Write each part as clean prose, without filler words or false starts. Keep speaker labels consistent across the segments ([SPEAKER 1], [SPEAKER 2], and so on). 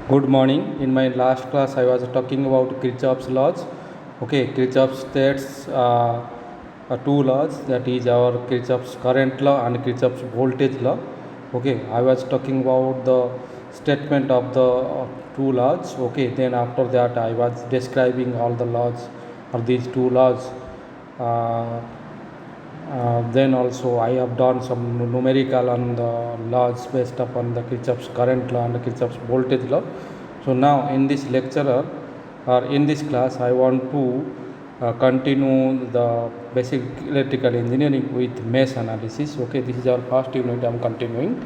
[SPEAKER 1] Good morning. In my last class, I was talking about Kirchhoff's laws. Okay, Kirchhoff states two laws, that is our Kirchhoff's current law and Kirchhoff's voltage law. Okay, I was talking about the statement of the two laws. Okay, then after that, I was describing all the laws or these two laws. Uh, then also I have done some numerical on the laws based upon the Kirchhoff's current law and the Kirchhoff's voltage law. So now in this lecture or in this class I want to continue the basic electrical engineering with mesh analysis. Okay, this is our first unit I am continuing.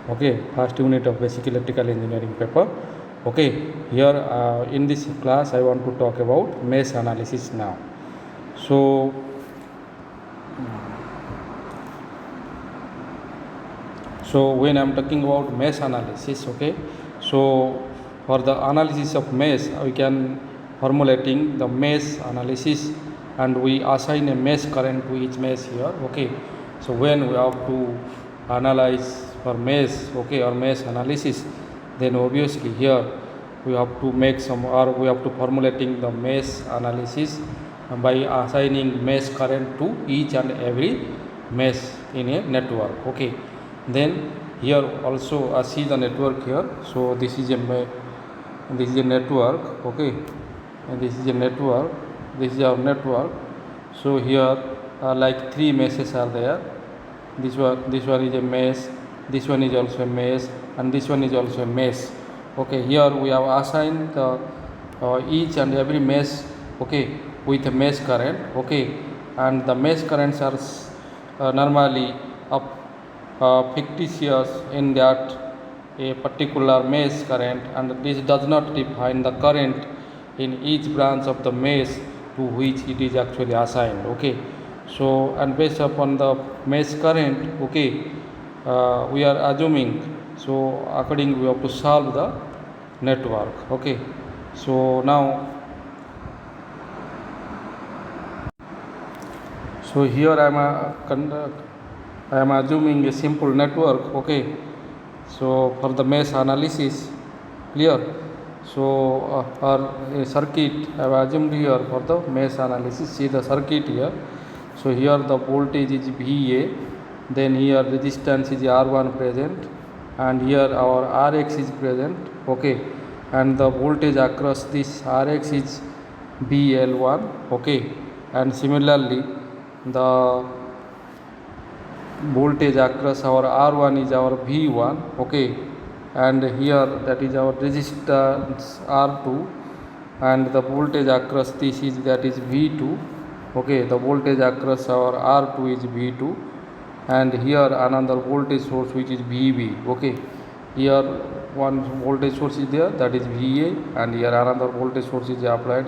[SPEAKER 1] Okay, first unit of basic electrical engineering paper. Okay, here in this class I want to talk about mesh analysis now. So when I'm talking about mesh analysis, okay, so for the analysis of mesh, we can formulating the mesh analysis and we assign a mesh current to each mesh here, okay. So when we have to analyze for mesh, okay, or mesh analysis, then obviously here we have to make some, or we have to formulating the mesh analysis by assigning mesh current to each and every mesh in a network, okay. Then here also see the network here. So this is a network, okay, and this is a network, this is our network. So here like three meshes are there. This one is a mesh, this one is also a mesh, and this one is also a mesh. Okay, here we have assigned the each and every mesh, okay, with a mesh current, okay, and the mesh currents are normally up fictitious in that a particular mesh current, and this does not define the current in each branch of the mesh to which it is actually assigned, okay. So and based upon the mesh current, okay, we are assuming, so according we have to solve the network, okay. So now here I am assuming a simple network, okay. So for the mesh analysis, clear. So our circuit I have assumed here for the mesh analysis. See the circuit here. So here the voltage is VA, then here resistance is R1 present, and here our Rx is present, okay, and the voltage across this Rx is BL1, okay, and similarly the voltage across our R1 is our V1, okay, and here that is our resistance R2, and the voltage across this is that is V2, okay, the voltage across our R2 is V2, and here another voltage source which is VB, okay. Here one voltage source is there, that is VA, and here another voltage source is applied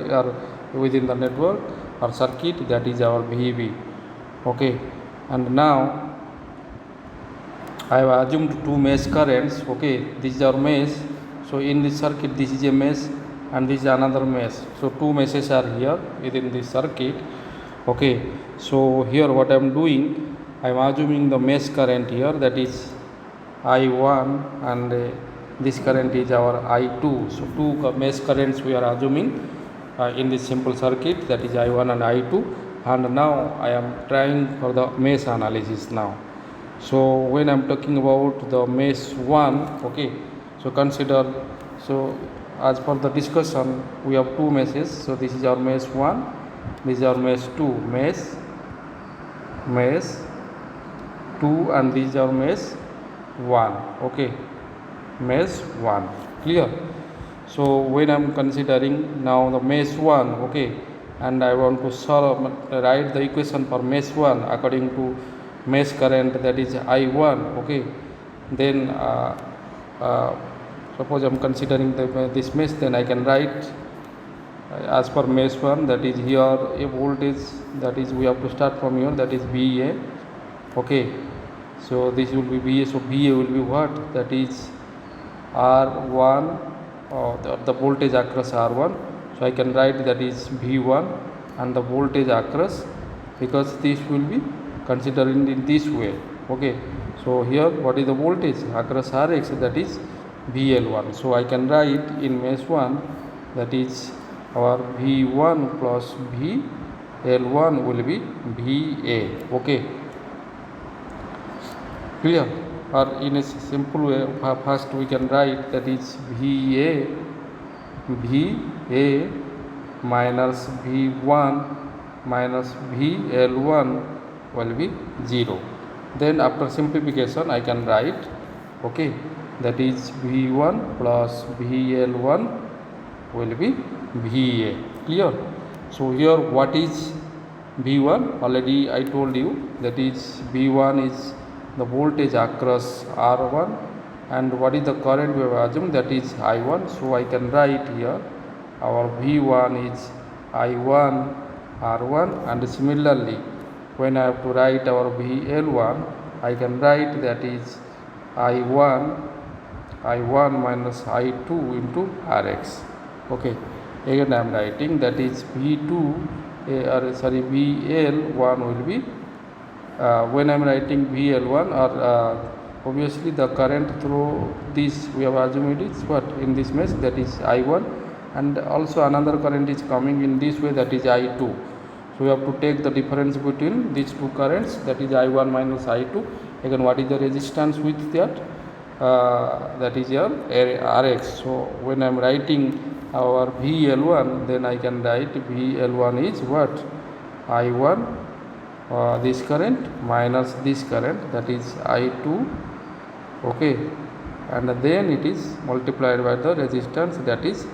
[SPEAKER 1] within the network or circuit, that is our VB, okay. And now I have assumed two mesh currents, okay, this is our mesh. So in this circuit this is a mesh and this is another mesh. So two meshes are here within this circuit, okay. So here what I am doing, I am assuming the mesh current here, that is I1, and this current is our I2. So two mesh currents we are assuming in this simple circuit, that is I1 and I2, and now I am trying for the mesh analysis now. So when I am talking about the mesh 1, okay, so consider, so as per the discussion we have two meshes. So this is our mesh 1, this is our mesh 2, mesh 2, and this is our mesh 1, okay, mesh 1, clear. So when I am considering now the mesh 1, okay, and I want to write the equation for mesh 1 according to mesh current, that is I1, okay, then suppose I am considering this mesh, then I can write as per mesh 1, that is here a voltage, that is we have to start from here, that is VA, okay. So this will be VA, so VA will be what, that is R1, the voltage across R1, so I can write that is V1, and the voltage across, because this will be considering in this way, okay. So here what is the voltage across Rx, that is VL1. So I can write in mesh 1, that is our V1 plus VL1 will be VA. Okay, clear? Or in a simple way, first we can write that is VA minus V1 minus VL1 will be 0. Then after simplification I can write, okay, that is V1 plus VL1 will be VA. Clear? So here what is V1? Already I told you, that is V1 is the voltage across R1, and what is the current we have assumed, that is I1. So I can write here our V1 is I1 R1, and similarly when I have to write our VL1, I can write that is I1 minus I2 into Rx. Okay, again I am writing that is VL1 will be when I am writing VL1, or obviously the current through this we have assumed it is what in this mesh, that is I1, and also another current is coming in this way, that is I2. So we have to take the difference between these two currents, that is I1 minus I2. Again, what is the resistance with that? That is your Rx. So when I am writing our VL1, then I can write VL1 is what? I1 this current minus this current, that is I2. Okay, and then it is multiplied by the resistance, that is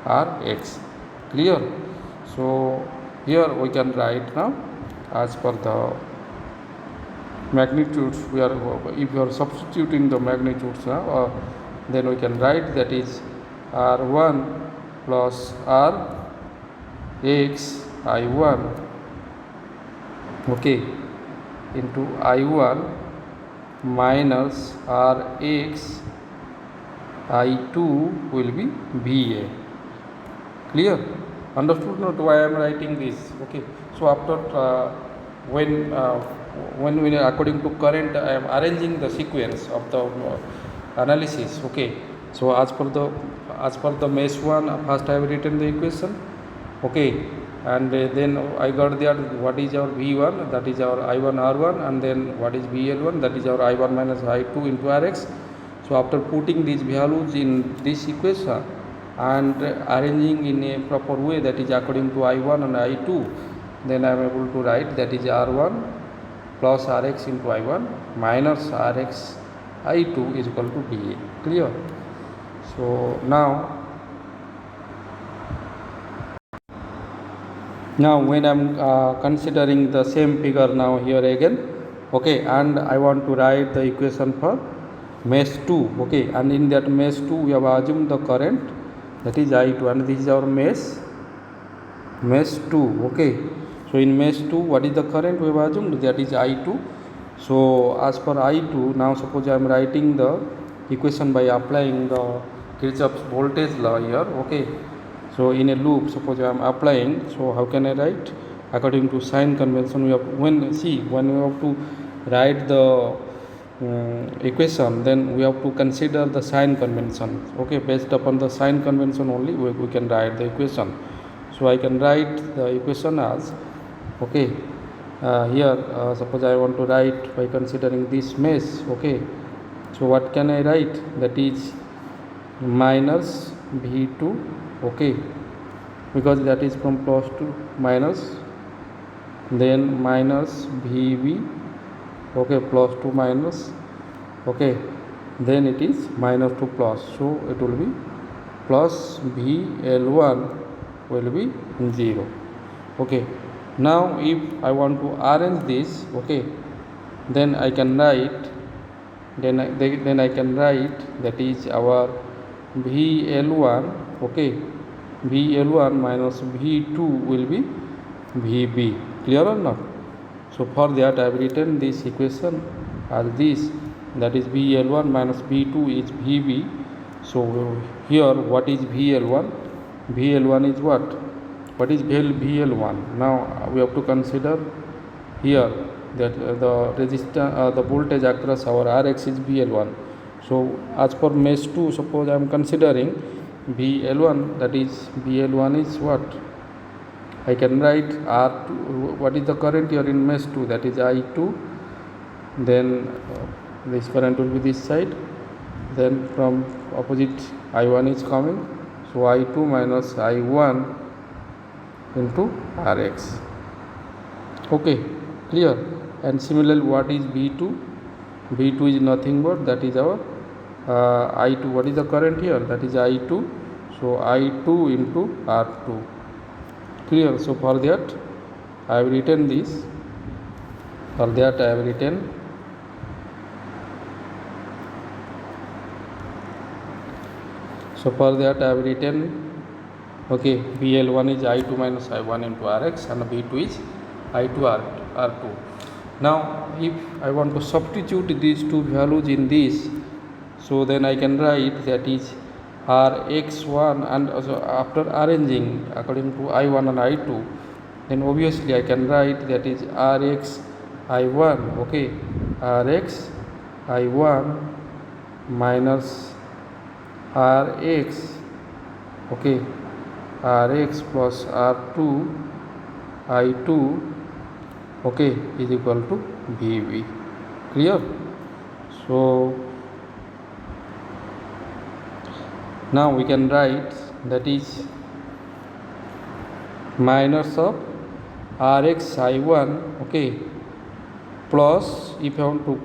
[SPEAKER 1] Rx. Clear? So here we can write now as per the magnitudes. We are, if you are substituting the magnitudes now, then we can write that is R1 plus Rx I1, okay, into I1 minus Rx I2 will be VA. Clear? Understood not why I am writing this? Okay, so after when we according to current I am arranging the sequence of the analysis. Okay, so as per the mesh 1, first I have written the equation. Okay, and then I got there what is our V1, that is our I1 R1, and then what is VL1, that is our I1 minus I2 into Rx. So after putting these values in this equation and arranging in a proper way, that is according to I1 and I2, then I am able to write that is R1 plus Rx into I1 minus Rx I2 is equal to VA. Clear? So now when I am considering the same figure now here again, okay, and I want to write the equation for mesh 2, okay, and in that mesh 2 we have assumed the current, that is I2, and this is our mesh 2, okay. So in mesh 2, what is the current we have assumed, that is I2. So as per I2, now suppose I am writing the equation by applying the Kirchhoff's voltage law here, okay. So in a loop, suppose I am applying, so how can I write? According to sign convention, we have when we have to write the equation, then we have to consider the sign convention. Okay, based upon the sign convention only we can write the equation. So I can write the equation as, okay, here suppose I want to write by considering this mesh, okay. So what can I write? That is minus V2, okay, because that is from plus to minus, then minus VB, okay, plus to minus, okay, then it is minus to plus, so it will be plus VL1 will be 0. Okay, now if I want to arrange this, okay, then I can write that is our VL1, okay, VL1 minus V2 will be VB. Clear or not? So for that I have written this equation as this, that is VL1 minus V2 is VB. So here what is VL1? VL1 is what? What is VL1? Now we have to consider here that the resistance, the voltage across our Rx is VL1. So as per mesh 2, suppose I am considering VL1, that is VL1 is what? I can write R2, what is the current here in mesh 2, that is I2, then this current will be this side, then from opposite I1 is coming, so I2 minus I1 into Rx. Okay, clear? And similarly, what is V2? V2 is nothing but that is our I2. What is the current here? That is I2. So I2 into R2. Clear? So for that I have written this. For that I have written okay, VL1 is I2 minus I1 into Rx and V2 is I2 R2. Now if I want to substitute these two values in this, so then I can write that is Rx1, and also after arranging according to I1 and I2, then obviously I can write that is Rx I1, okay, Rx I1 minus Rx, okay, Rx plus R2 I2, okay, is equal to VV. Clear? So now we can write that is minus of Rx I1, okay, plus, if I want to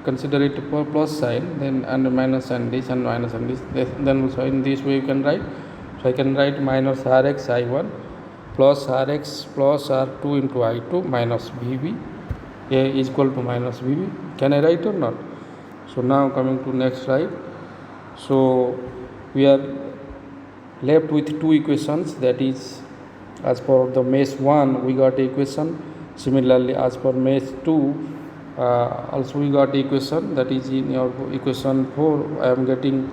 [SPEAKER 1] consider it for plus sign, then and minus and this and minus and this, then also in this way you can write. So I can write minus Rx I1 plus Rx plus R2 into I2 minus VV, A is equal to minus VV. Can I write or not? So now coming to next slide. So we are left with two equations, that is as per the mesh 1 we got equation, similarly as per mesh 2 also we got equation, that is in your equation 4 I am getting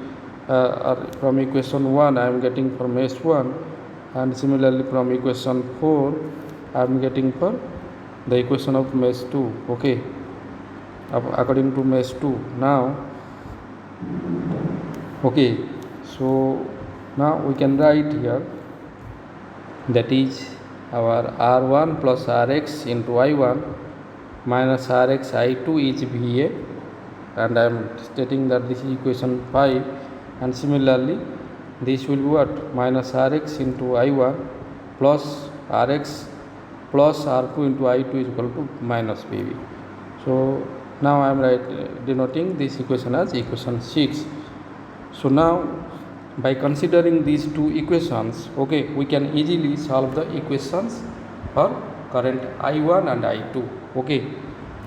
[SPEAKER 1] from equation 1 I am getting for mesh 1, and similarly from equation 4 I am getting for the equation of mesh 2, okay, according to mesh 2. Now okay, so now we can write here that is our R1 plus Rx into I1 minus Rx I2 is VA, and I am stating that this is equation 5, and similarly this will be what? Minus Rx into I1 plus Rx plus R2 into I2 is equal to minus VV. So now I am denoting this equation as equation 6. So now by considering these two equations, okay, we can easily solve the equations for current I1 and I2, okay.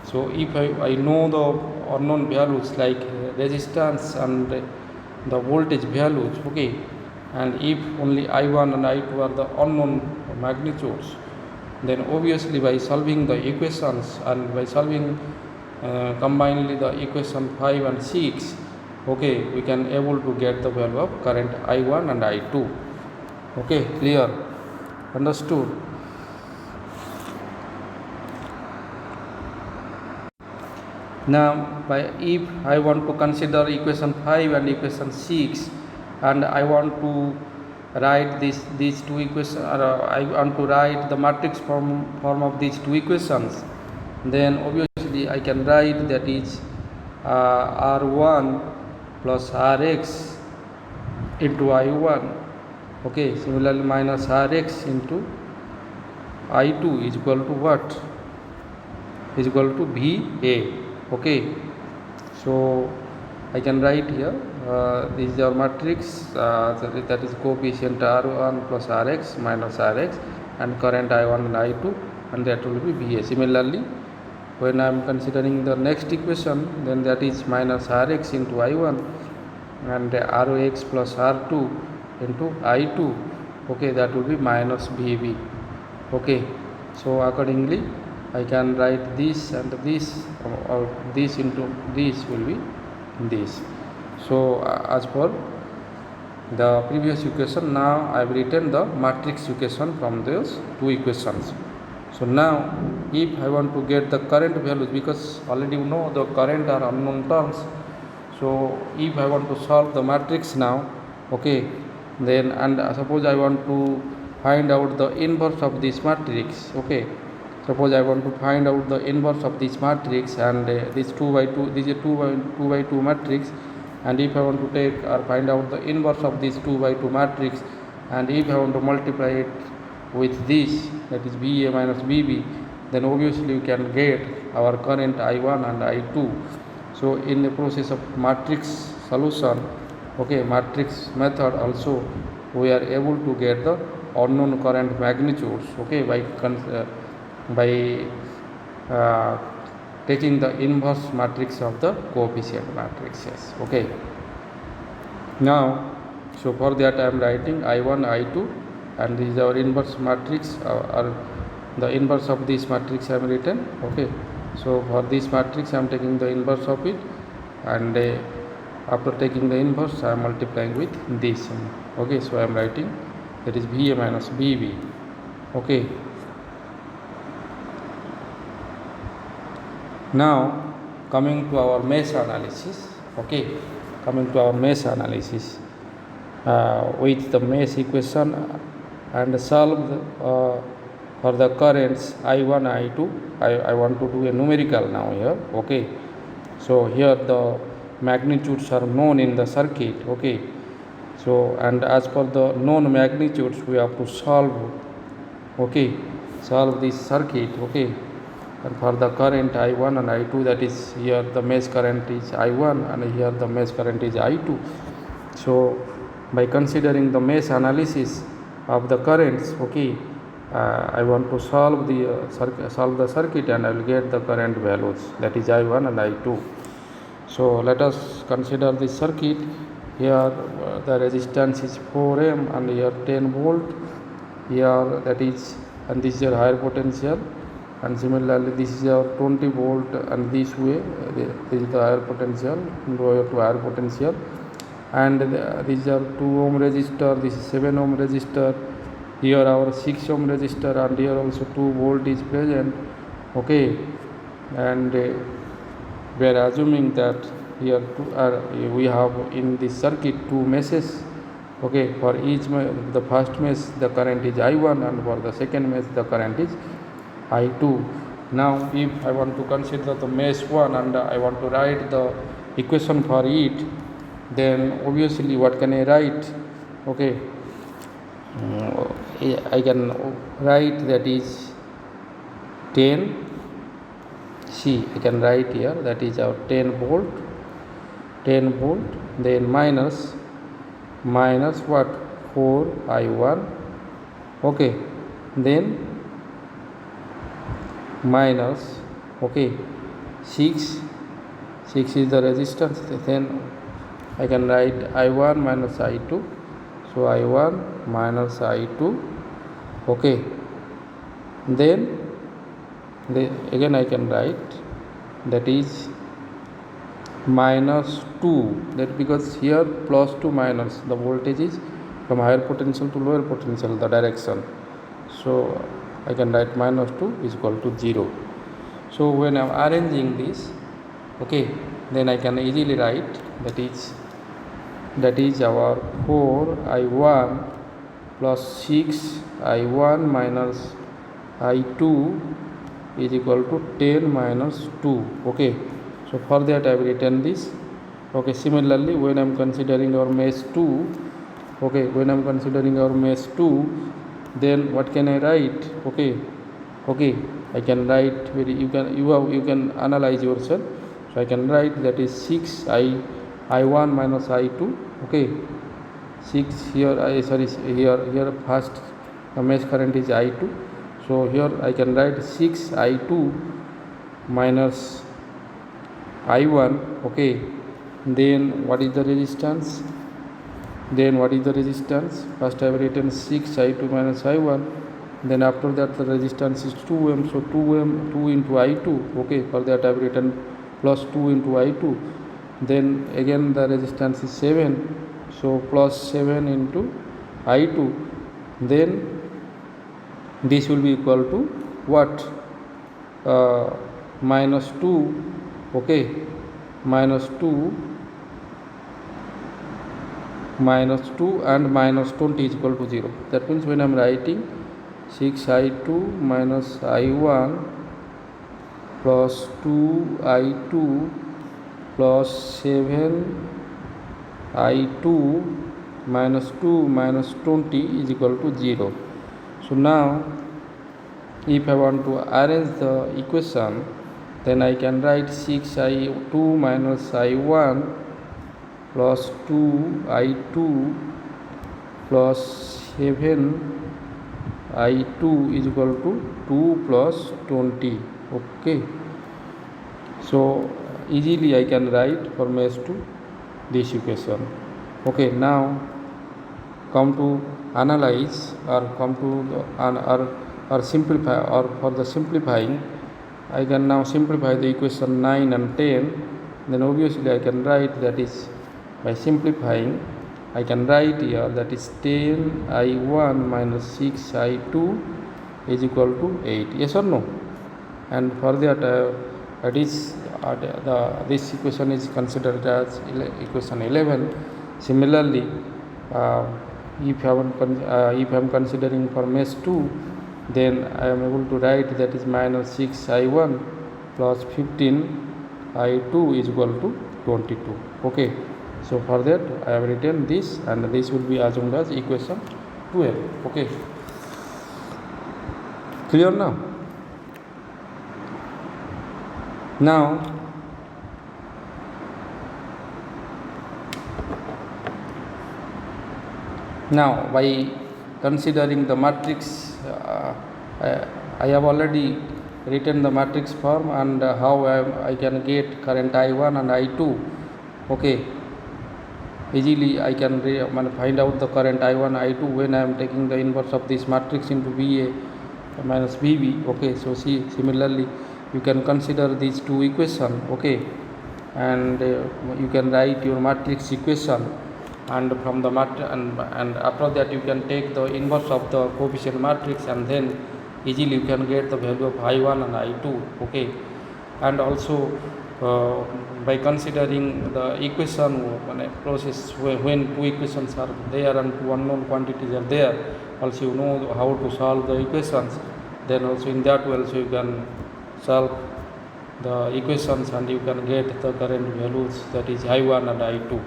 [SPEAKER 1] So if I know the unknown values like resistance and the voltage values, okay, and if only I1 and I2 are the unknown magnitudes, then obviously by solving the equations and by solving combinedly the equation 5 and 6, okay, we can able to get the value of current I1 and I2. Okay, clear? Understood? Now if I want to consider equation 5 and equation 6, and I want to write these two equations, or I want to write the matrix form of these two equations, then obviously I can write that is R1 plus Rx into I1, okay, similarly minus Rx into I2 is equal to what? Is equal to VA, okay. So I can write here this is our matrix, that is coefficient R1 plus Rx minus Rx and current I1 and I2, and that will be VA. Similarly, when I am considering the next equation, then that is minus Rx into I1 and Rx plus R2 into I2, okay, that will be minus VB, okay. So accordingly I can write this and this, or this into this will be this. So as per the previous equation, now I have written the matrix equation from those two equations. So now if I want to get the current values, because already you know the current are unknown terms, So if I want to solve the matrix now, okay, then and suppose I want to find out the inverse of this matrix, okay. Suppose I want to find out the inverse of this matrix, and this 2 by 2, this is a 2 by 2 matrix, and if I want to take or find out the inverse of this 2 by 2 matrix, and if I want to multiply it with this, that is VA minus VB, then obviously we can get our current I1 and I2. So in the process of matrix solution, okay, matrix method also, we are able to get the unknown current magnitudes, okay, by taking the inverse matrix of the coefficient matrices, okay. Now, so for that I am writing I1, I2, and this is our inverse matrix, or the inverse of this matrix I am written, okay. So for this matrix I am taking the inverse of it, and after taking the inverse I am multiplying with this, okay. So I am writing that is VA minus VB, okay. Now coming to our mesh analysis, okay, coming to our mesh analysis with the mesh equation and solve for the currents I1, I2. I want to do a numerical now here, okay. So here the magnitudes are known in the circuit, okay. So and as per the known magnitudes we have to solve, okay, solve this circuit, okay. And for the current I1 and I2, that is here the mesh current is I1 and here the mesh current is I2. So by considering the mesh analysis of the currents, okay, I want to solve the circuit, and I will get the current values, that is I1 and I2. So let us consider this circuit. Here the resistance is 4M, and here 10 volt, here that is, and this is your higher potential, and similarly this is our 20 volt, and this way this is the higher potential, lower to higher potential, and this is our 2 ohm resistor, this is 7 ohm resistor, here our 6 ohm resistor, and here also 2 volt is present, okay. And we are assuming that here we have in this circuit 2 meshes, okay. For each the first mesh the current is I1, and for the second mesh the current is I2. Now if I want to consider the mesh 1 and I want to write the equation for it, then obviously what can I write, okay. I can write that is 10, see I can write here that is our 10 volt, then minus what, 4 I1, okay, then minus, okay, 6 is the resistance, then I can write I1 minus I2, so I1 minus I2, okay. Then again I can write that is minus 2, that because here plus to minus, the voltage is from higher potential to lower potential, the direction, so I can write minus 2 is equal to 0. So when I am arranging this, okay, then I can easily write that is our 4 I1 plus 6 I1 minus I2 is equal to 10 minus 2, okay. So for that I have written this, okay. Similarly when I am considering our mesh 2, okay, when I am considering our mesh 2, then what can I write, okay, I can write you can analyze yourself. So I can write that is 6 I1 minus I2, okay. 6 here here first the mesh current is I2, so here I can write 6 I2 minus I1, okay. Then what is the resistance, first I have written 6 I2 minus I1, then after that the resistance is 2M, so 2 into I2, okay. For that I have written plus 2 into I2, then again the resistance is 7, so plus 7 into I2, then this will be equal to what, minus 2, okay, minus 2 minus 2 and minus 20 is equal to 0. That means when I am writing 6i2 minus i1 plus 2i2 plus 7i2 minus 2 minus 20 is equal to 0. So now if I want to arrange the equation, then I can write 6i2 minus i1 plus 2i2 plus 7i2 is equal to 2 plus 20. Okay, so easily I can write for mesh 2 this equation. Okay, now come to analyze or come to or simplify, or for the simplifying I can now simplify the equation 9 and 10. Then obviously I can write, that is by simplifying I can write here, that is 10i1 minus 6i2 is equal to 8. Yes or no? And for that this equation is considered as equation 11. Similarly, if I am considering for mesh 2, then I am able to write, that is minus 6i1 plus 15i2 is equal to 22. Okay, so for that I have written this, and this will be assumed as equation 12. Okay, clear now? Now by considering the matrix, I have already written the matrix form and how I can get current I1 and I2. Okay, easily I can find out the current I1 I2 when I am taking the inverse of this matrix into VA minus VB. Okay, so see, similarly you can consider these two equations. Okay, and you can write your matrix equation, and from the and after that you can take the inverse of the coefficient matrix, and then easily you can get the value of I1 and I2. Okay, and also by considering the equation process when two equations are there and two unknown quantities are there, also you know how to solve the equations. Then also in that way also you can solve the equations and you can get the current values, that is I1 and I2.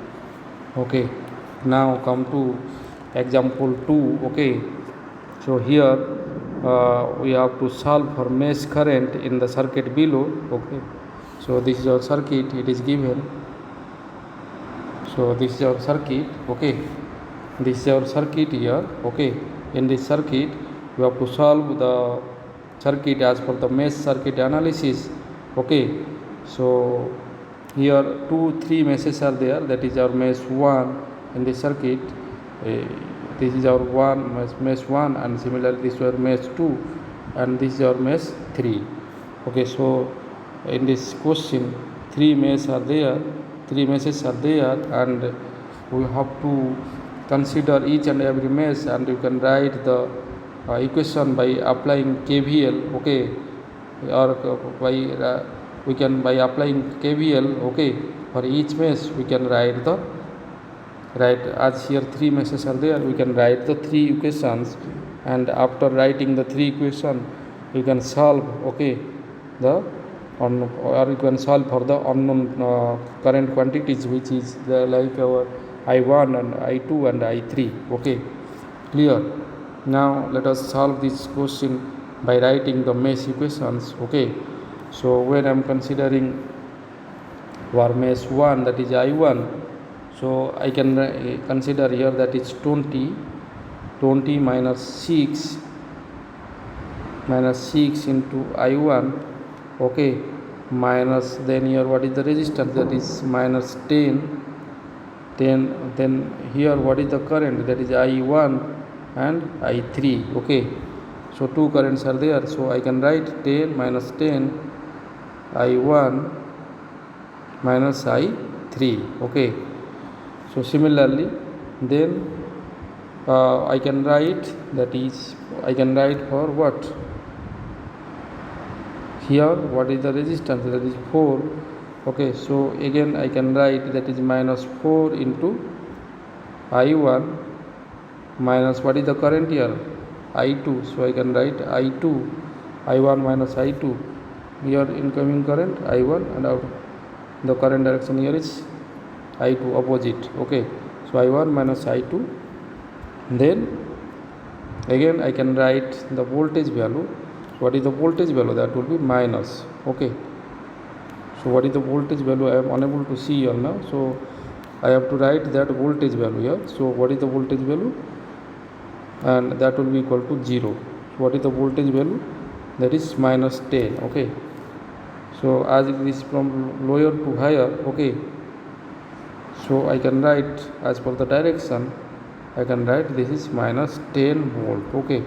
[SPEAKER 1] Okay, now come to example 2. Okay, so here we have to solve for mesh current in the circuit below. Okay, so this is our circuit, it is given. So this is our circuit. Okay, this is our circuit here. Okay, in this circuit we have to solve the circuit as per the mesh circuit analysis. Okay, so here 3 meshes are there, that is our mesh 1 in the circuit. This is our mesh 1, and similarly this is our mesh 2, and this is our mesh 3. Okay, so in this question 3 meshes are there, and we have to consider each and every mesh, and you can write the equation by applying KVL. Okay, or by applying KVL. Okay, for each mesh we can write as here 3 meshes are there, we can write the 3 equations, and after writing the 3 equations we can solve. Okay, or you can solve for the unknown current quantities, which is like our I1 and I2 and I3. Okay, clear? Now let us solve this question by writing the mesh equations. Okay, so when I am considering for mesh 1, that is I1, so I can consider here, that is 20 minus 6 into I1. Okay, minus, then here what is the resistance, that is minus 10, then here what is the current, that is I1 and I3. Okay, so 2 currents are there, so I can write 10 minus 10 I1 minus I3. Okay, so similarly then I can write, that is I can write for what, here what is the resistance, that is 4. Okay, so again I can write, that is minus 4 into I1 minus what is the current here? I2. So I can write I2, I1 minus I2. Here incoming current I1 and out the current direction here is I2 opposite. Okay, so I1 minus I2. Then again I can write the voltage value. What is the voltage value? That will be minus. Okay, so what is the voltage value? I am unable to see here now, so I have to write that voltage value here. So what is the voltage value? And that will be equal to 0. So what is the voltage value? That is minus 10. Okay, so as it is from lower to higher, okay, so I can write as per the direction, I can write this is minus 10 volt. Okay,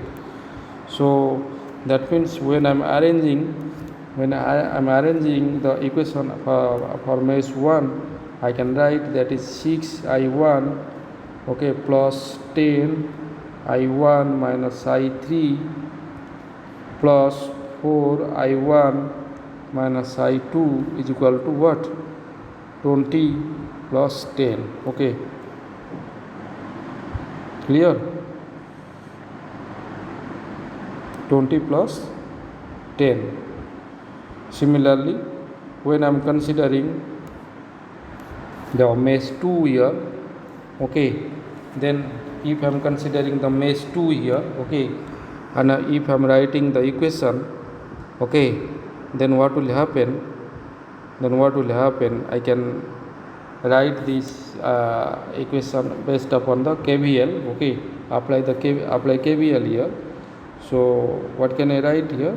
[SPEAKER 1] so that means when I am arranging the equation for mesh 1, I can write that is 6I1, okay, plus 10 I1 minus I3 plus 4 I1 minus I2 is equal to what? 20 plus 10. Okay, clear? 20 plus 10. Similarly, when I am considering the mesh 2 here, okay, then if I am considering the mesh 2 here, okay, and if I am writing the equation, okay, then what will happen? I can write this equation based upon the KVL. Okay, apply KVL here. So what can I write here?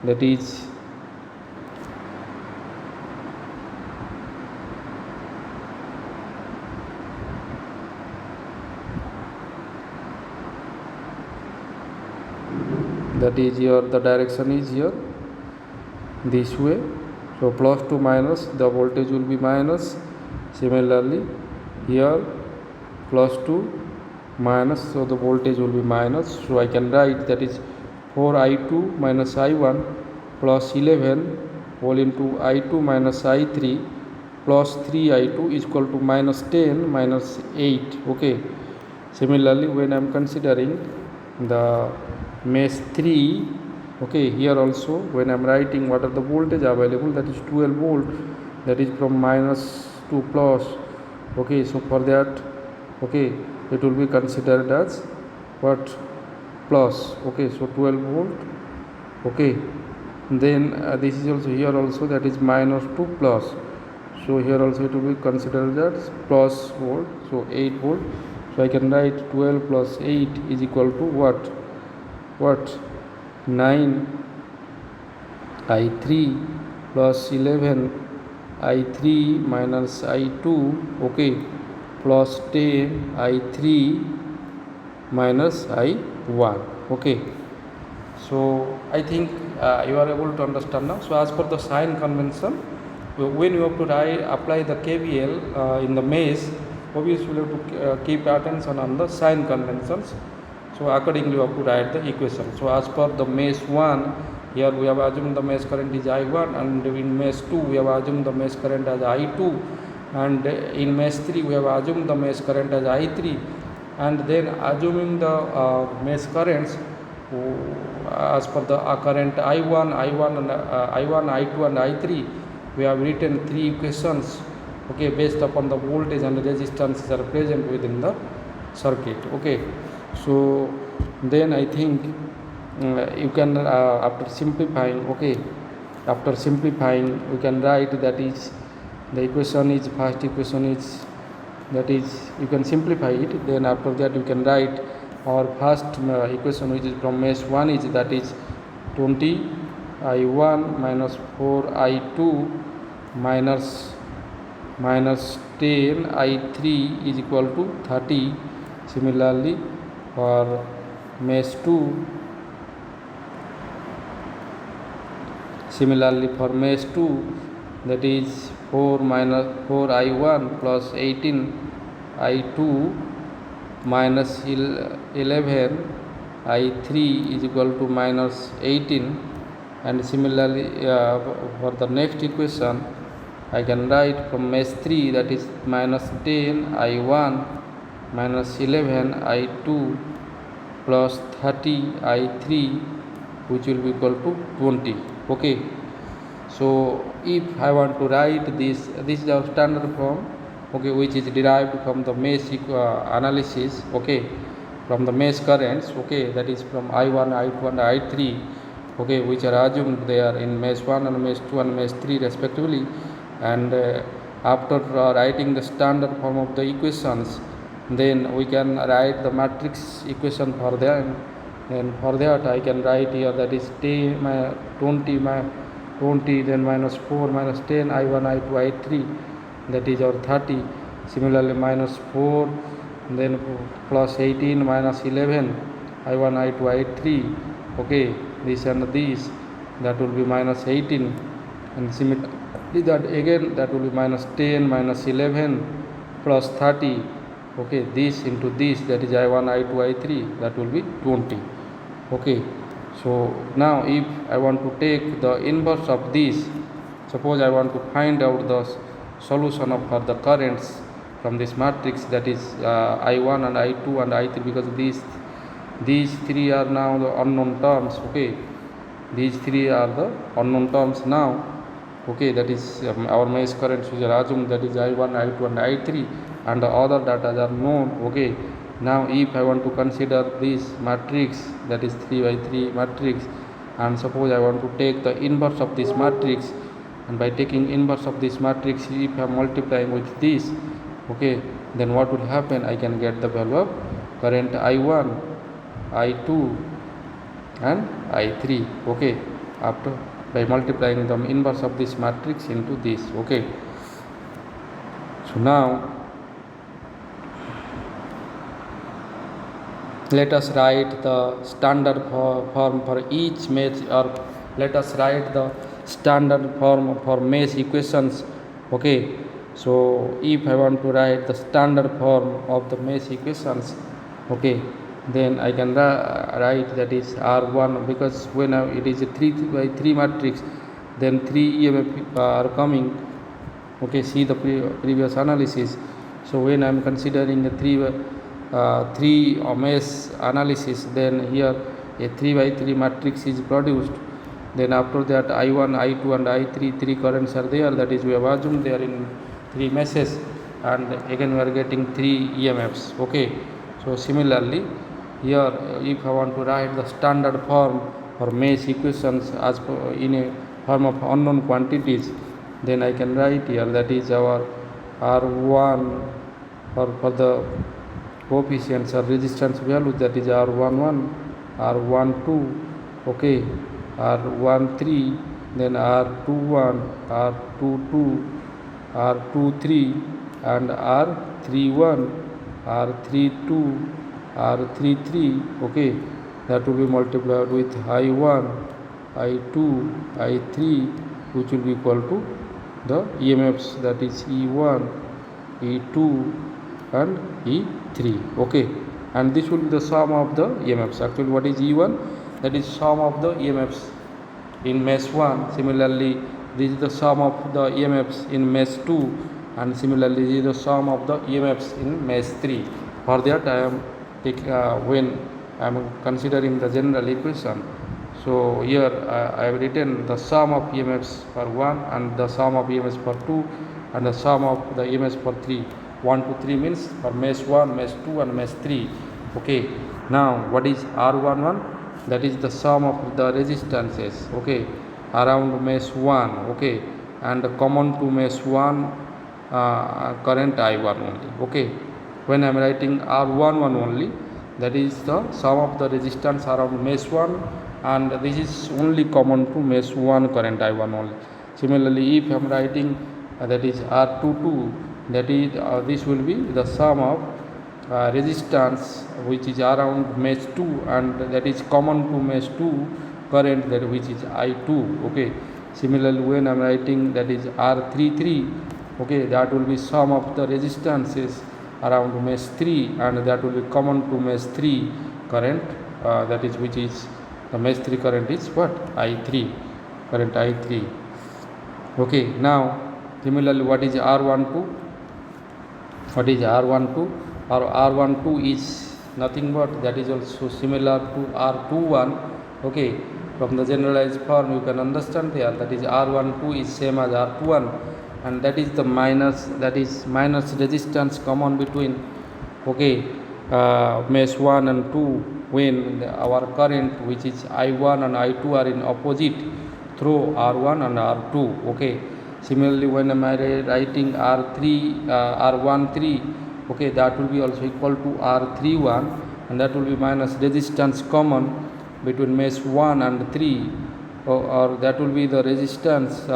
[SPEAKER 1] That is here, the direction is here this way. So plus to minus, the voltage will be minus. Similarly here plus to minus, so the voltage will be minus. So I can write that is 4I2 minus I1 plus 11 whole into I2 minus I3 plus 3I2 is equal to minus 10 minus 8. Okay, similarly when I am considering the mesh 3, okay, here also when I am writing what are the voltage available, that is 12 volt, that is from minus to plus. Okay, so for that, okay, it will be considered as what? Plus. Okay, so 12 volt. Okay, then this is also here also, that is minus to plus, so here also it will be considered as plus volt, so 8 volt. So I can write 12 plus 8 is equal to what? 9 I3 plus 11 I3 minus I2, okay, plus 10 I3 minus I1. Okay, so I think you are able to understand now. So as per the sign convention, when you have to apply the KVL in the mesh, obviously you have to keep attention on the sign conventions. So accordingly you have to write the equation. So as per the mesh 1, here we have assumed the mesh current is I1, and in mesh 2 we have assumed the mesh current as I2, and in mesh 3 we have assumed the mesh current as I3, and then assuming the mesh currents as per the current I1, I2 and I3, we have written 3 equations, okay, based upon the voltage and resistances are present within the circuit. Okay, so then I think you can after simplifying, okay, we can write that is the equation is, first equation is, that is you can simplify it. Then after that you can write our first equation, which is from mesh 1, is that is 20 I1 minus 4 I2 minus 10 I3 is equal to 30. Similarly for mesh 2, that is 4 I1 plus 18 I2 minus 11 I3 is equal to minus 18. And similarly for the next equation, I can write from mesh 3, that is minus 10 I1 minus 11 I2 plus 30 I3, which will be equal to 20. Okay, so if I want to write this is our standard form, okay, which is derived from the mesh analysis, okay, from the mesh currents, okay, that is from I1, I2 and I3, okay, which are assumed they are in mesh 1 and mesh 2 and mesh 3 respectively. And after writing the standard form of the equations, then we can write the matrix equation for them. And for that I can write here, that is 20 then minus 4 minus 10 I1 I2 I3, that is our 30. Similarly minus 4 then plus 18 minus 11 I1 I2 I3, okay, this and this, that will be minus 18. And similarly that again, that will be minus 10 minus 11 plus 30, okay, this into this, that is I1 I2 I3, that will be 20. Okay, so now if I want to take the inverse of this, suppose I want to find out the solution of for the currents from this matrix, that is I1 and I2 and I3, because these three are now the unknown terms. Okay, these three are the unknown terms now. Okay, that is our mesh currents which are assumed, that is I1, I2 and I3, and the other data are known. Okay, now if I want to consider this matrix, that is 3 by 3 matrix, and suppose I want to take the inverse of this matrix, and by taking inverse of this matrix, if I am multiplying with this, okay, then what will happen? I can get the value of current I1, I2 and I3, okay, after by multiplying the inverse of this matrix into this. Okay, so now let us write the standard form for each mesh, or let us write the standard form for mesh equations. Okay, so if I want to write the standard form of the mesh equations, okay, then I can write, that is R1, because when it is a 3 by 3 matrix, then 3 EMF are coming. Okay, see the previous analysis. So when I am considering a 3 mesh analysis, then here a 3 by 3 matrix is produced. Then after that I1, I2 and I3, 3 currents are there, that is we have assumed they are in 3 meshes, and again we are getting 3 EMFs. Okay, so similarly here if I want to write the standard form for mesh equations as in a form of unknown quantities, then I can write here, that is our R1, or for the coefficients or resistance values, that is R11, R12, okay, R13, then R21, R22, R23 and R31, R32, R33, okay, that will be multiplied with I1, I2, I3, which will be equal to the EMFs, that is E1, E2 and E3. Okay, and this will be the sum of the EMFs. Actually what is E1? That is sum of the EMFs in mesh 1. Similarly this is the sum of the EMFs in mesh 2, and similarly this is the sum of the EMFs in mesh 3. For that I am when I am considering the general equation, so here I have written the sum of EMFs for 1 and the sum of EMFs for 2 and the sum of the EMFs for 3. 1 to 3 means for mesh 1, mesh 2 and mesh 3. Okay, now what is R11? That is the sum of the resistances, okay, around mesh 1, okay, and common to mesh 1 current I1 only. Okay, when I am writing R11 only, that is the sum of the resistance around mesh 1, and this is only common to mesh 1 current I1 only. Similarly if I am writing that is R22, that is this will be the sum of resistance which is around mesh 2, and that is common to mesh 2 current, that which is I2. Okay, similarly when I am writing that is R33, okay, that will be sum of the resistances around mesh 3, and that will be common to mesh 3 current, that is which is the mesh 3 current is what? I3, current I3. Okay, now similarly what is R12? What is R12? or R12 is nothing but that is also similar to R21. Okay, from the generalized form you can understand there that is R12 is same as R21, and that is the minus resistance common between, okay, mesh 1 and 2 when our current which is I1 and I2 are in opposite through R1 and R2. Okay, similarly when am I writing R13, okay, that will be also equal to R31, and that will be minus resistance common between mesh 1 and 3, or that will be the resistance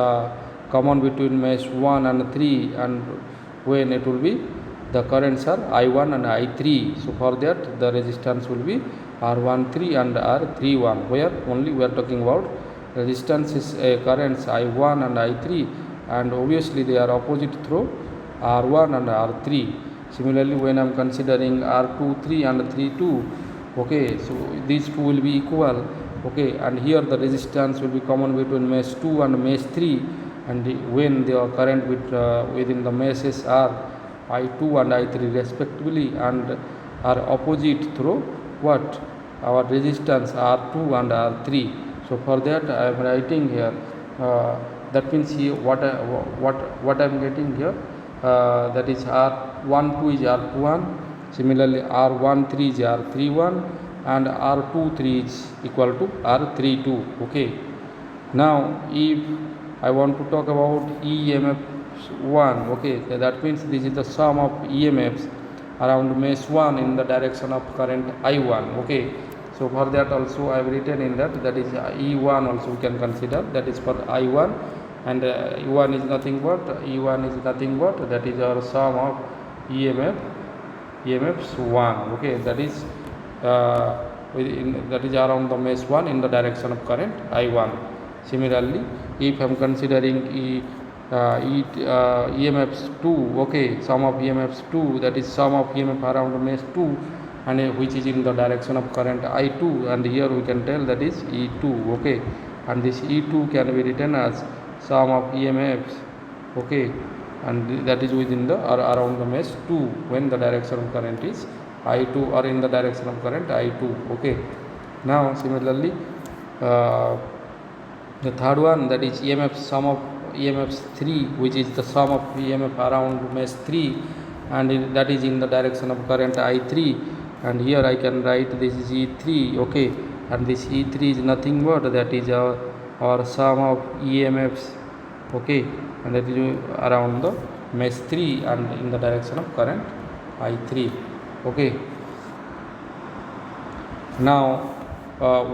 [SPEAKER 1] common between mesh 1 and 3, and when it will be the currents are I1 and I3. So for that the resistance will be R13 and R31, where only we are talking about resistance is currents I1 and I3, and obviously they are opposite through R1 and R3. Similarly when I am considering R23 and 32, okay, so these two will be equal. Okay, and here the resistance will be common between mesh 2 and mesh 3, and when the current within the meshes are I2 and I3 respectively, and are opposite through what, our resistance R2 and R3. So for that I am writing here, that means here what I am getting here, that is R12 is R21, similarly R13 is R31, and R23 is equal to R32. Okay, now if I want to talk about EMF 1, okay, that means this is the sum of EMFs around mesh 1 in the direction of current I1. Okay, so for that also I have written in that is E1 also we can consider, that is for I1, and E1 is nothing but that is our sum of EMFs 1. Okay, that is around the mesh 1 in the direction of current I1. Similarly, if I am considering EMFs 2, okay, sum of EMFs 2, that is sum of EMF around mesh 2, and which is in the direction of current I2, and here we can tell that is E2. Okay, and this E2 can be written as sum of EMFs, okay, and that is within the or around the mesh 2 when the direction of current is I2, or in the direction of current I2. Okay, now similarly the third one, that is EMF sum of EMFs 3, which is the sum of EMF around mesh 3, and that is in the direction of current I3, and here I can write this is E3. Okay, and this E3 is nothing but that is our sum of EMFs, okay, and that is around the mesh 3 and in the direction of current I3. Okay, now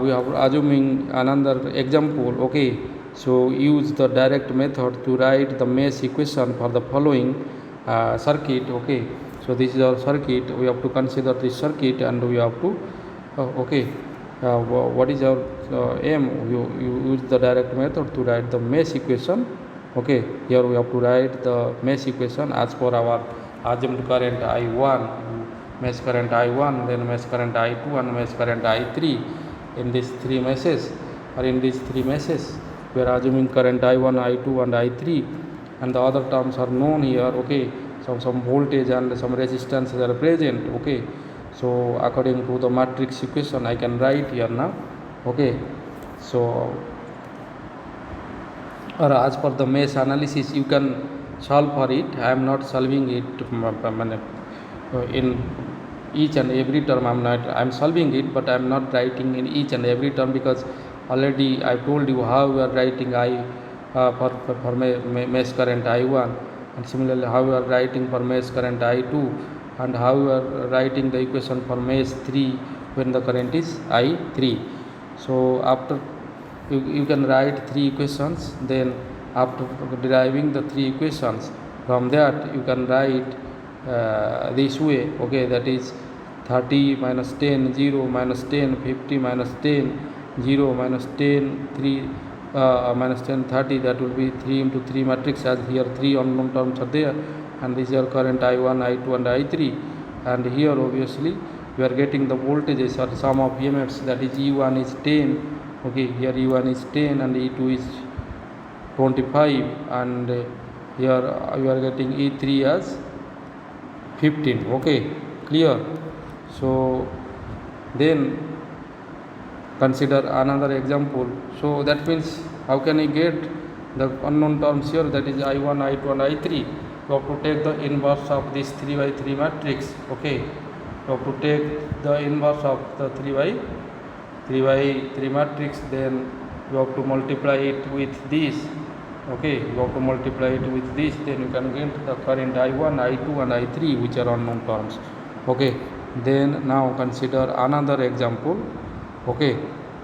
[SPEAKER 1] we are assuming another example. Okay, so use the direct method to write the mesh equation for the following circuit. Okay, so this is our circuit. We have to consider this circuit, and we have to what is our aim? You use the direct method to write the mesh equation. Okay, here we have to write the mesh equation as per our assumed current I1, mesh current I1, then mesh current I2, and mesh current I3. In these three meshes we are assuming current I1, I2, and I3, and the other terms are known here. Okay, so some voltage and some resistance are present. Okay, so according to the matrix equation I can write here now. Okay, so or as per the mesh analysis you can solve for it. I am not solving it in each and every term. I am solving it, but I am not writing in each and every term, because already I told you how we are writing for mesh current I1, and similarly how we are writing for mesh current I2, and how we are writing the equation for mesh 3 when the current is I3. So after you can write three equations, then after deriving the three equations, from that you can write this way. Okay, that is 30 minus 10 0 minus 10 50 minus 10 0 minus 10 3 minus 10 30. That will be 3 into 3 matrix, as here 3 unknown terms are there, and this is your current I1, I2, and I3. And here obviously we are getting the voltages or sum of EMFs, that is E1 is 10. Okay, here E1 is 10 and E2 is 25, and here you are getting E3 as 15. Okay, clear? So then consider another example. So that means how can I get the unknown terms here, that is I1, I2 and I3? You have to take the inverse of this 3 by 3 matrix. Okay, you have to take the inverse of the 3 by 3 matrix, then you have to multiply it with this. Okay, you have to multiply it with this, then you can get the current I1, I2 and I3, which are unknown terms. Okay, then now consider another example. Okay,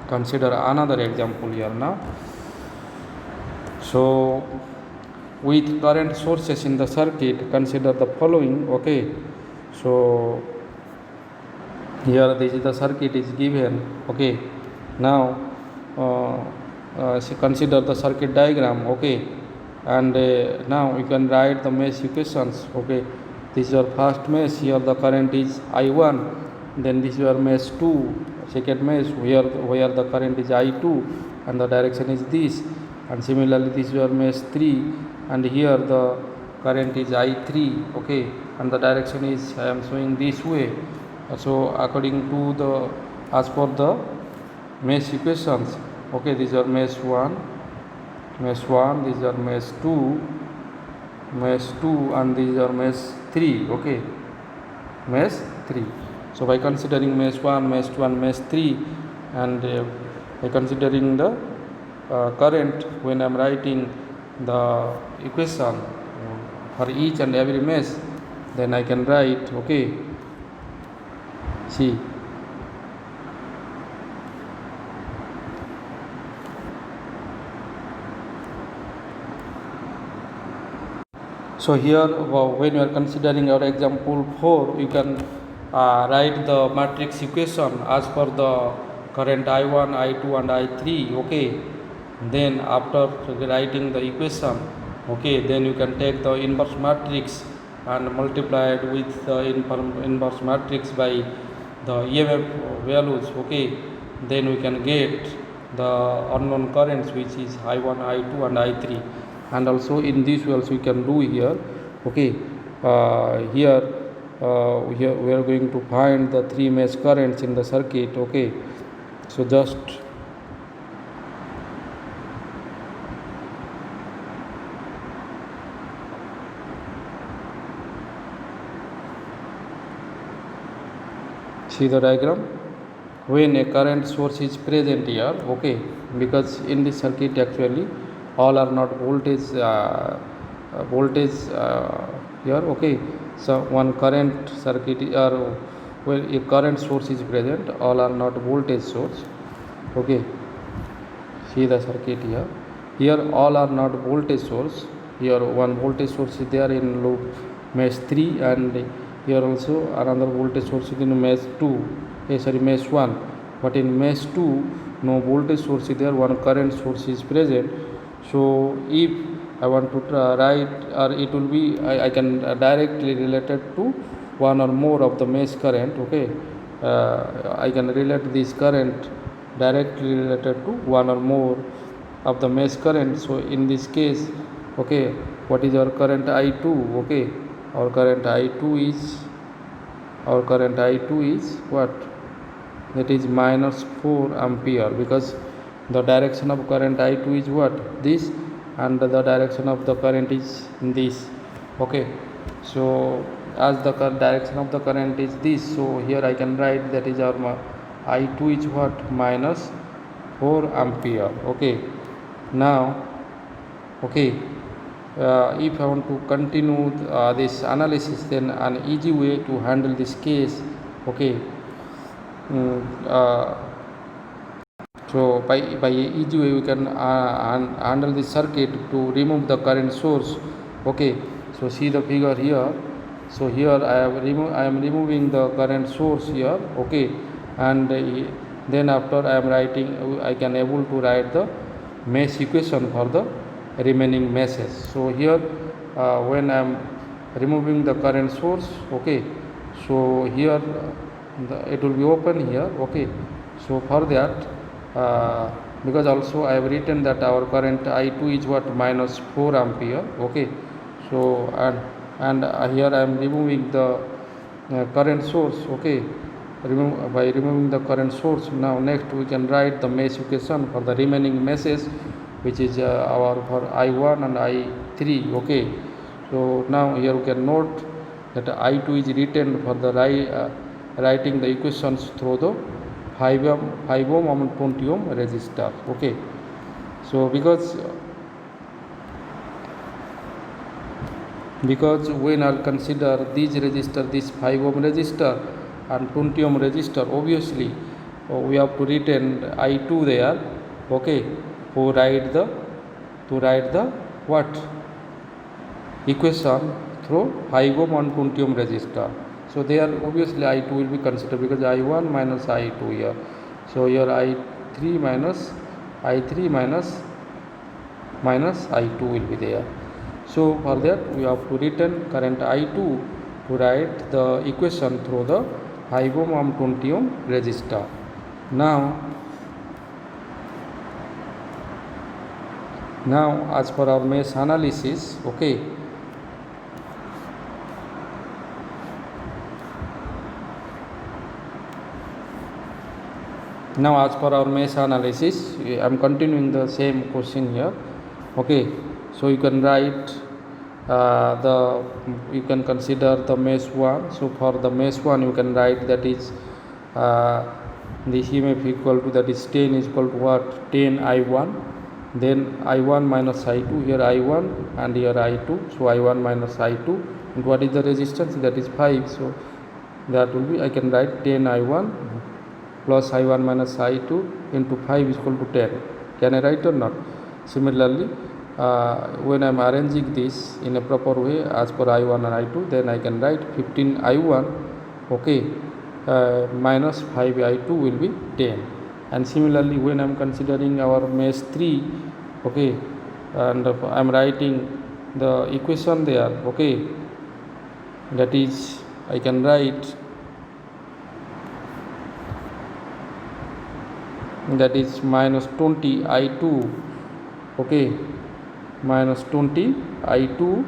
[SPEAKER 1] consider another example here now. So with current sources in the circuit, consider the following. Okay, so here this is the circuit is given. Okay, now consider the circuit diagram. Okay, and now you can write the mesh equations. Okay, this is your first mesh, here the current is I1, then this is your mesh 2, second mesh where the current is I2 and the direction is this, and similarly this is your mesh 3, and here the current is I3. Okay, and the direction is I am showing this way. So according to the as per the mesh equations, okay, these are mesh 1, these are mesh 2, and these are mesh 3. Okay, mesh 3. So by considering mesh 1, mesh 2 and mesh 3, and by considering the current when I am writing the equation for each and every mesh, then I can write. Okay, see, so here when you are considering our example 4, you can write the matrix equation as per the current I1, I2 and I3. Okay, then after writing the equation, okay, then you can take the inverse matrix and multiply it with the inverse matrix by the EMF values. Okay, then we can get the unknown currents, which is I1, I2 and I3. And also in this way also we can do here. Okay, here we are going to find the 3 mesh currents in the circuit. Okay, so just see the diagram. When a current source is present here, okay, because in this circuit actually all are not voltage here. Okay, so one current circuit or where a current source is present, all are not voltage source. Okay, see the circuit here all are not voltage source. Here one voltage source is there in loop mesh 3, and here also another voltage source is in mesh 2, mesh 1, but in mesh 2 no voltage source is there, one current source is present. So if I want to write, or it will be I can directly related to one or more of the mesh current. Okay, I can relate this current directly related to one or more of the mesh current. So in this case, okay, what is our current I2? Okay, our current I2 is what? That is minus 4 ampere, because the direction of current I2 is what? This, and the direction of the current is this. Okay, so as the direction of the current is this, so here I can write that is our I2 is what? Minus 4 ampere. Okay, now, okay, if I want to continue this analysis, then an easy way to handle this case. Okay, so by easy way we can handle this circuit to remove the current source. Okay, so see the figure here. So here I am removing the current source here. Okay, and then after I can able to write the mesh equation for the remaining meshes. So here when I am removing the current source, okay, so here it will be open here. Okay, so for that because also I have written that our current I2 is what? Minus 4 ampere. Okay, so and here I am removing the current source. Okay, by removing the current source. Now next we can write the mesh equation for the remaining meshes, which is our for I1 and I3. Okay, so now here we can note that I2 is written for the writing the equations through the 5 ohm and 20 ohm resistor. Okay, so because when I'll consider these resistor, this 5 ohm resistor and 20 ohm resistor, obviously we have to retain I2 there. Okay, to write the what equation through 5 ohm and 20 ohm resistor. So there obviously I2 will be considered because I1 minus I2 here. So here I3 minus I2 will be there. So for that we have to return current I2 to write the equation through the 5 ohm and 20 ohm resistor. Now as per our mesh analysis, okay, now as per our mesh analysis, I am continuing the same question here. Okay, so you can write you can consider the mesh 1. So for the mesh 1 you can write that is the EMF equal to, that is 10 is equal to what, 10 I1, then I1 minus I2, here I1 and here I2, so I1 minus I2, and what is the resistance, that is 5. So that will be, I can write 10 I1 plus I1 minus I2 into 5 is equal to 10. Can I write or not? Similarly, when I am arranging this in a proper way as per I1 and I2, then I can write 15 I1, okay, minus 5 I2 will be 10. And similarly, when I am considering our mesh 3, okay, and I am writing the equation there, okay, that is, I can write that is minus 20 I2, okay, minus 20 I2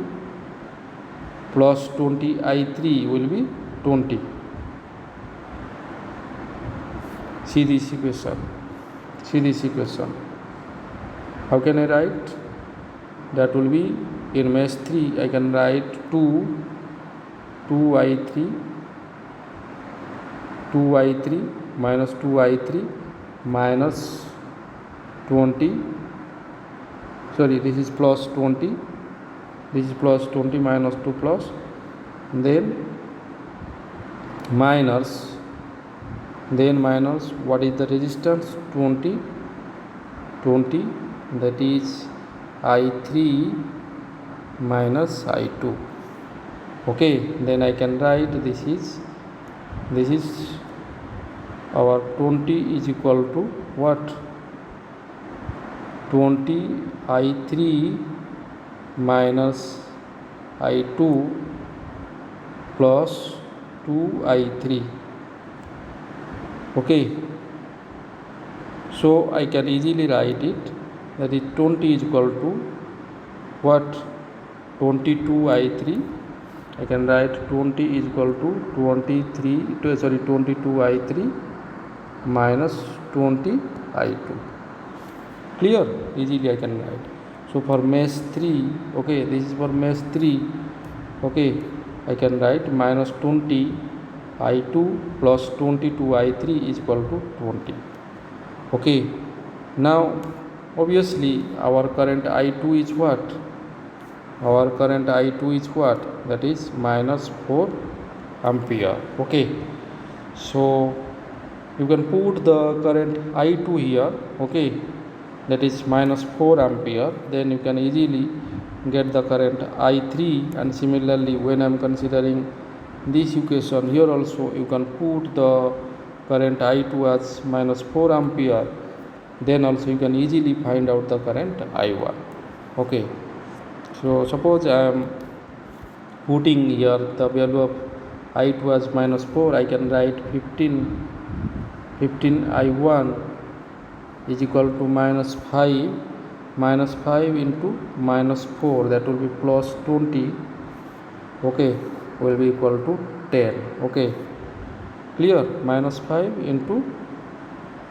[SPEAKER 1] plus 20 I3 will be 20. See this equation. How can I write? That will be in mesh 3 I can write 2 I3 minus 2 I3 minus 20, sorry, this is plus 20, this is plus 20 minus 2 plus, then minus what is the resistance, 20, that is I3 minus I2. Okay, then I can write this is our 20 is equal to what, 20 I3 minus I2 plus 2 I3. Okay, so I can easily write it, that is 20 is equal to what, 22 I3. I can write 20 is equal to 22 I3 minus 20 I2. Clear? Easily I can write. So for mesh 3, okay, this is for mesh 3, okay, I can write minus 20 I2 plus 22 I3 is equal to 20. Okay, now obviously our current I2 is what? Our current I2 is what? That is minus 4 ampere. Okay, so you can put the current I2 here, okay, that is minus 4 ampere, then you can easily get the current I3. And similarly, when I am considering this equation here also, you can put the current I2 as minus 4 ampere, then also you can easily find out the current I1. Okay, so suppose I am putting here the value of I2 as minus 4, I can write 15 I1 is equal to minus 5 into minus 4, that will be plus 20, okay, will be equal to 10. Okay, clear? Minus 5 into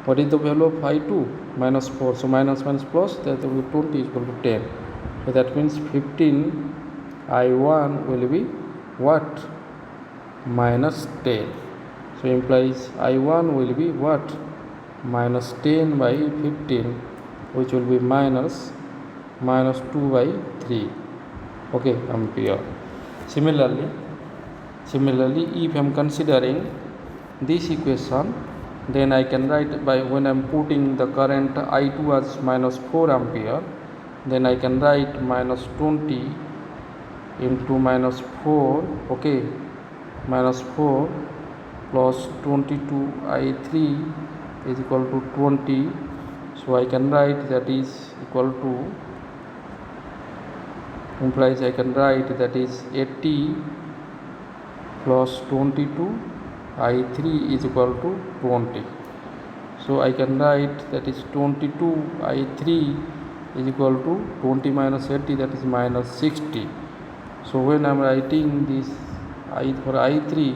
[SPEAKER 1] what is the value of I2? Minus 4. So minus minus plus, that will be 20 is equal to 10. So that means 15 I1 will be what? Minus 10. So implies I1 will be what? Minus 10 by 15, which will be minus 2 by 3. Okay, ampere. Similarly, if I am considering this equation, then I can write by when I am putting the current I2 as minus 4 ampere, then I can write minus 20 into minus 4, okay, minus 4 plus 22 I3 is equal to 20. So I can write that is equal to, implies I can write that is 80 plus 22 I3 is equal to 20. So I can write that is 22 I3 is equal to 20 minus 80, that is minus 60. So when I am writing this I for I3,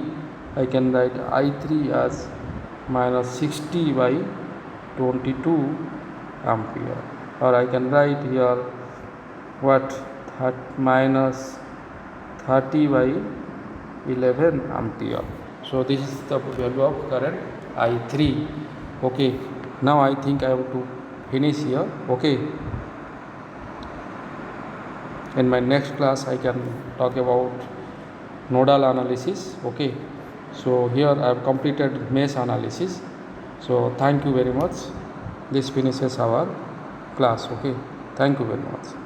[SPEAKER 1] I can write I3 as minus 60 by 22 ampere, or I can write here what, minus 30 by 11 ampere. So this is the value of current I3. Okay, now I think I have to finish here. Okay, in my next class I can talk about nodal analysis. Okay, so here I have completed mesh analysis. So thank you very much. This finishes our class. Okay, thank you very much.